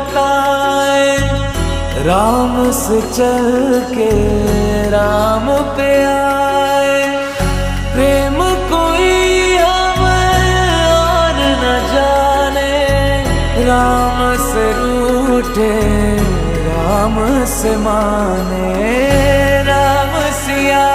बताए, राम से चल के राम पे आए। प्रेम कोई हमें और न जाने, राम से रूठे राम से माने। राम सिया